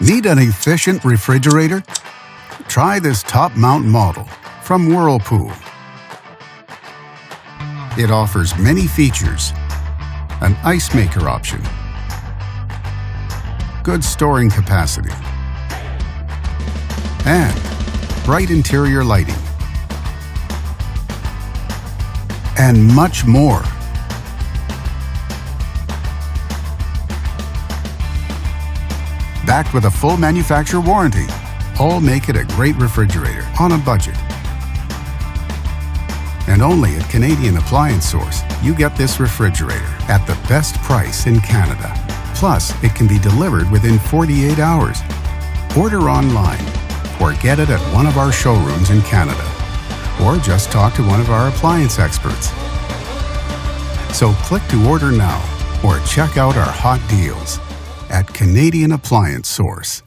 Need an efficient refrigerator? Try this top mount model from Whirlpool. It offers many features: an ice maker option, good storing capacity, and bright interior lighting, and much more. Backed with a full manufacturer warranty, all make it a great refrigerator on a budget. And only at Canadian Appliance Source, you get this refrigerator at the best price in Canada. Plus, it can be delivered within 48 hours. Order online or get it at one of our showrooms in Canada. Or just talk to one of our appliance experts. So click to order now or check out our hot deals at Canadian Appliance Source.